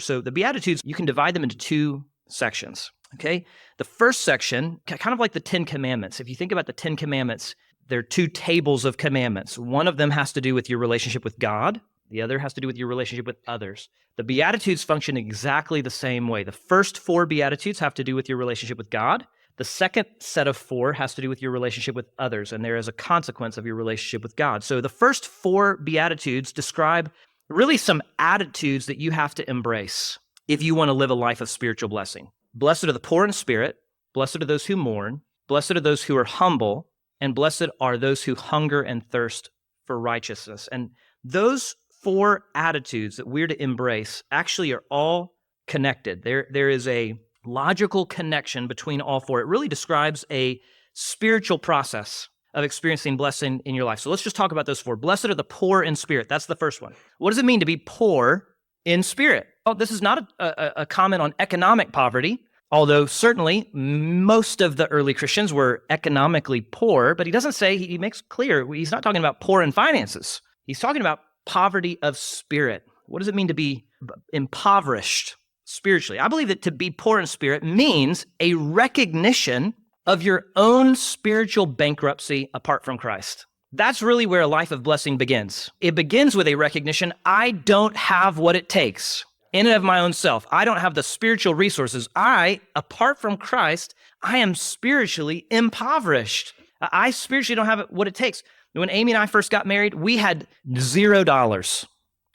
So the Beatitudes, you can divide them into two sections, okay? The first section, kind of like the 10 Commandments. If you think about the 10 Commandments, there are two tables of commandments. One of them has to do with your relationship with God. The other has to do with your relationship with others. The Beatitudes function exactly the same way. The first 4 Beatitudes have to do with your relationship with God. The second set of 4 has to do with your relationship with others, and there is a consequence of your relationship with God. So the first 4 Beatitudes describe really some attitudes that you have to embrace if you want to live a life of spiritual blessing. Blessed are the poor in spirit, blessed are those who mourn, blessed are those who are humble, and blessed are those who hunger and thirst for righteousness. And those 4 attitudes that we're to embrace actually are all connected. There is a logical connection between all 4. It really describes a spiritual process of experiencing blessing in your life. So let's just talk about those 4. Blessed are the poor in spirit. That's the first one. What does it mean to be poor in spirit? Well, this is not a comment on economic poverty, although certainly most of the early Christians were economically poor, but he doesn't say, he makes clear, he's not talking about poor in finances. He's talking about poverty of spirit. What does it mean to be impoverished spiritually? I believe that to be poor in spirit means a recognition of your own spiritual bankruptcy apart from Christ. That's really where a life of blessing begins. It begins with a recognition, I don't have what it takes in and of my own self. I don't have the spiritual resources. Apart from Christ, I am spiritually impoverished. I spiritually don't have what it takes. When Amy and I first got married, we had $0.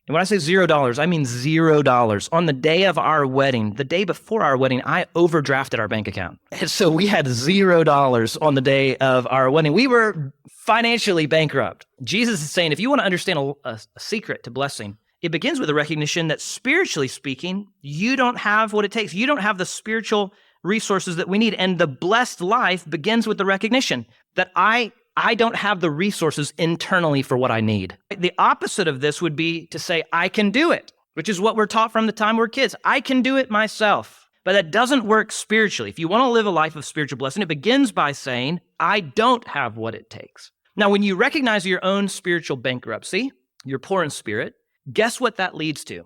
And when I say $0, I mean $0. On the day of our wedding, the day before our wedding, I overdrafted our bank account. And so we had $0 on the day of our wedding. We were financially bankrupt. Jesus is saying, if you want to understand a secret to blessing, it begins with a recognition that spiritually speaking, you don't have what it takes. You don't have the spiritual resources that we need. And the blessed life begins with the recognition that I don't have the resources internally for what I need. The opposite of this would be to say, I can do it, which is what we're taught from the time we're kids. I can do it myself. But that doesn't work spiritually. If you want to live a life of spiritual blessing, it begins by saying, I don't have what it takes. Now, when you recognize your own spiritual bankruptcy, you're poor in spirit, guess what that leads to?